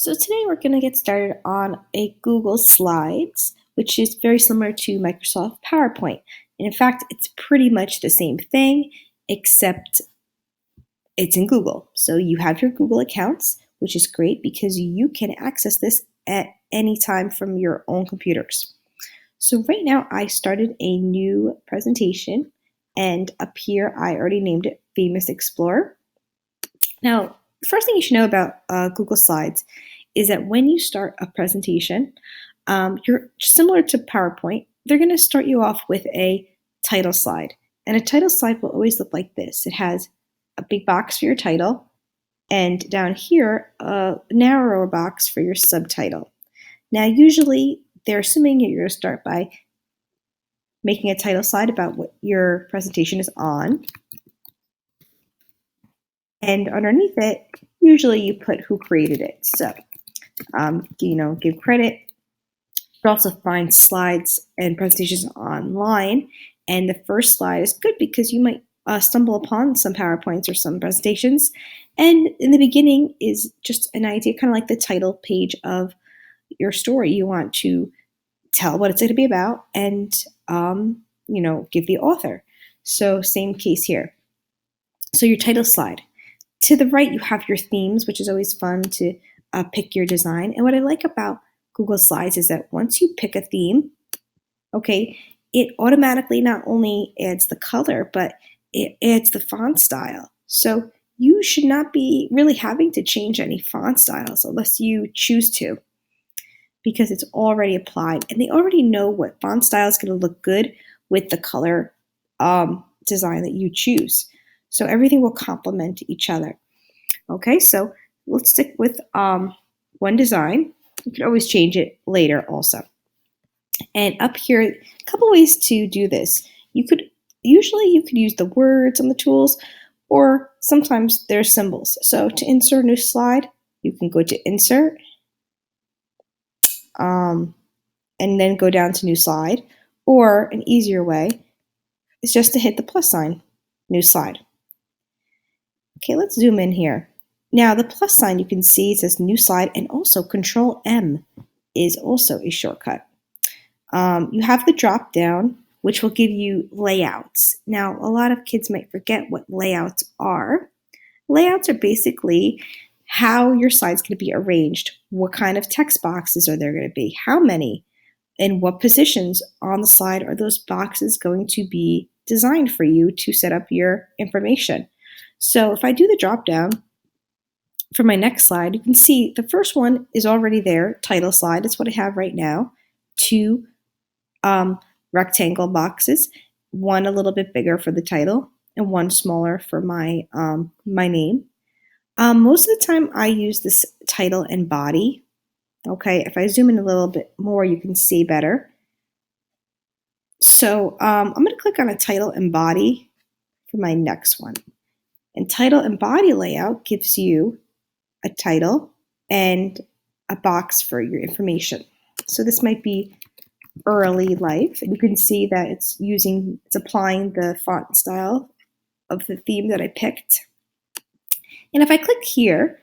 So today we're going to get started on a Google Slides, which is very similar to Microsoft PowerPoint. And in fact, it's pretty much the same thing, except it's in Google. So you have your Google accounts, which is great because you can access this at any time from your own computers. So right now I started a new presentation, and up here I already named it Famous Explorer. Now, the first thing you should know about Google Slides is that when you start a presentation, you're similar to PowerPoint. They're going to start you off with a title slide. And a title slide will always look like this. It has a big box for your title, and down here, a narrower box for your subtitle. Now, usually, they're assuming you're going to start by making a title slide about what your presentation is on. And underneath it, usually you put who created it. So, give credit. You can also find slides and presentations online. And the first slide is good because you might stumble upon some PowerPoints or some presentations. And in the beginning is just an idea, kind of like the title page of your story. You want to tell what it's going to be about and, give the author. So same case here. So your title slide. To the right, you have your themes, which is always fun to pick your design. And what I like about Google Slides is that once you pick a theme, okay, it automatically not only adds the color, but it adds the font style. So you should not be really having to change any font styles unless you choose to, because it's already applied. And they already know what font style is going to look good with the color design that you choose. So everything will complement each other. Okay, so let's stick with one design. You can always change it later also. And up here, a couple ways to do this. You could use the words on the tools, or sometimes there's symbols. So to insert a new slide, you can go to Insert, and then go down to New Slide. Or an easier way is just to hit the plus sign, New Slide. Okay, let's zoom in here. Now the plus sign, you can see it says New Slide, and also Control M is also a shortcut. You have the drop down, which will give you layouts. Now, a lot of kids might forget what layouts are. Layouts are basically how your slide's going to be arranged. What kind of text boxes are there going to be? How many? And what positions on the slide are those boxes going to be designed for you to set up your information? So if I do the drop down for my next slide, you can see the first one is already there, title slide. It's what I have right now. Two rectangle boxes, one a little bit bigger for the title and one smaller for my name. Most of the time I use this title and body. Okay, if I zoom in a little bit more, you can see better. So I'm going to click on a title and body for my next one. And title and body layout gives you a title and a box for your information. So this might be early life, and you can see that it's applying the font style of the theme that I picked. And if I click here,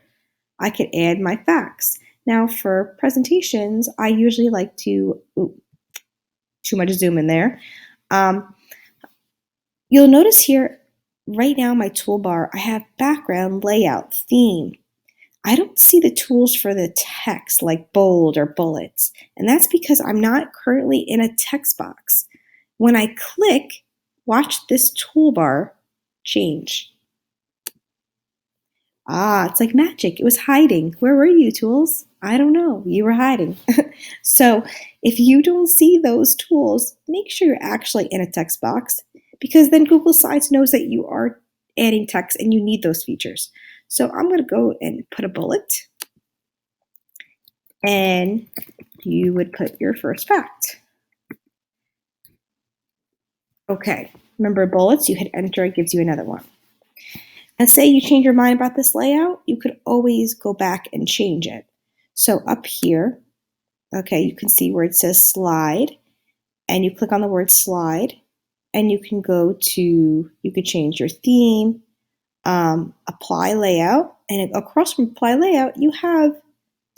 I can add my facts. Now for presentations, I usually like to, too much zoom in there. You'll notice here, right now my toolbar, I have background, layout, theme. I don't see the tools for the text like bold or bullets, and that's because I'm not currently in a text box. When I click, watch this toolbar change. It's like magic. It was hiding. Where were you, tools? I don't know. You were hiding. So if you don't see those tools, make sure you're actually in a text box, because then Google Slides knows that you are adding text and you need those features. So I'm going to go and put a bullet, and you would put your first fact. Okay, remember bullets, you hit enter, it gives you another one. And say you change your mind about this layout, you could always go back and change it. So up here, okay, you can see where it says slide, and you click on the word slide, and you can you could change your theme, apply layout, and across from apply layout, you have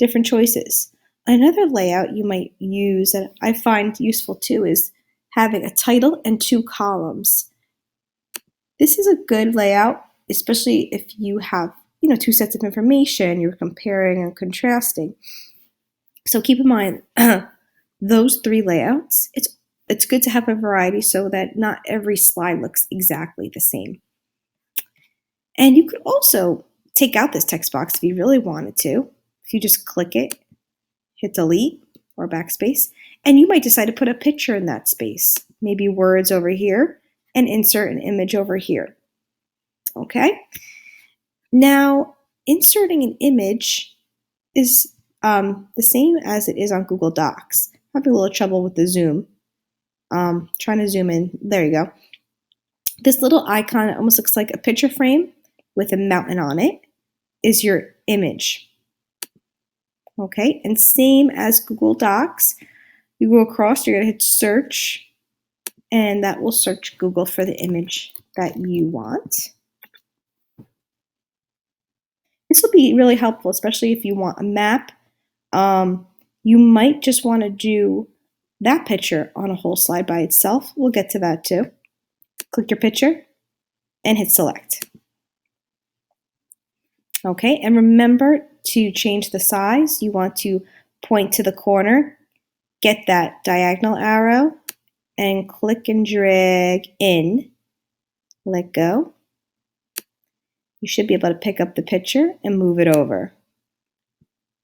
different choices. Another layout you might use that I find useful too is having a title and 2 columns. This is a good layout, especially if you have 2 sets of information, you're comparing and contrasting. So keep in mind those 3 layouts. It's good to have a variety so that not every slide looks exactly the same. And you could also take out this text box if you really wanted to. If you just click it, hit delete or backspace, and you might decide to put a picture in that space, maybe words over here, and insert an image over here. Okay? Now, inserting an image is the same as it is on Google Docs. I'm having a little trouble with the zoom. Trying to zoom in. There you go. This little icon, it almost looks like a picture frame with a mountain on it, is your image. Okay, and same as Google Docs, you go across, you're going to hit search, and that will search Google for the image that you want. This will be really helpful, especially if you want a map. You might just want to do that picture on a whole slide by itself. We'll get to that too. Click your picture and hit select. Okay, and remember to change the size. You want to point to the corner, get that diagonal arrow, and click and drag in. Let go. You should be able to pick up the picture and move it over.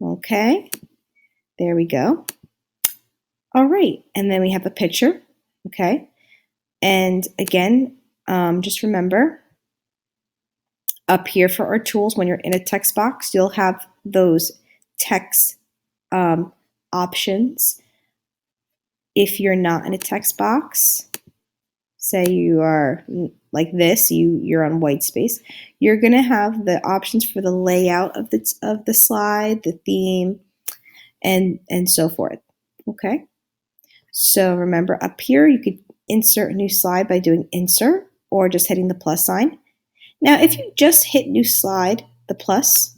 Okay, there we go. All right, and then we have a picture, okay? And again, just remember, up here for our tools, when you're in a text box, you'll have those text options. If you're not in a text box, say you are like this, you're on white space, you're gonna have the options for the layout of the slide, the theme, and so forth. Okay. So remember, up here you could insert a new slide by doing insert or just hitting the plus sign. Now, if you just hit new slide, the plus,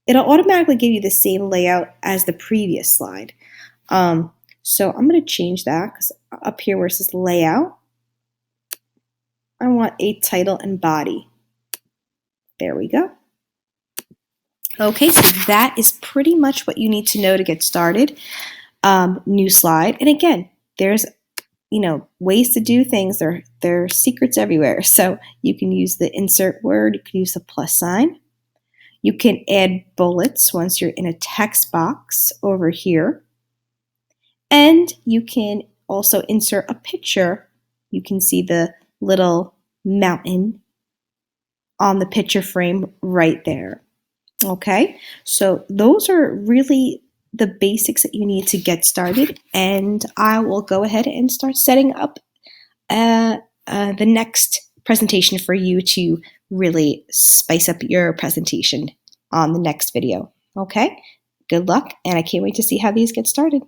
it'll automatically give you the same layout as the previous slide. So I'm going to change that because up here where it says layout, I want a title and body. There we go. Okay, so that is pretty much what you need to know to get started. New slide. And again, there's ways to do things. There are secrets everywhere. So you can use the insert word. You can use the plus sign. You can add bullets once you're in a text box over here. And you can also insert a picture. You can see the little mountain on the picture frame right there. Okay, so those are really the basics that you need to get started, and I will go ahead and start setting up the next presentation for you to really spice up your presentation on the next video. Okay, good luck, and I can't wait to see how these get started.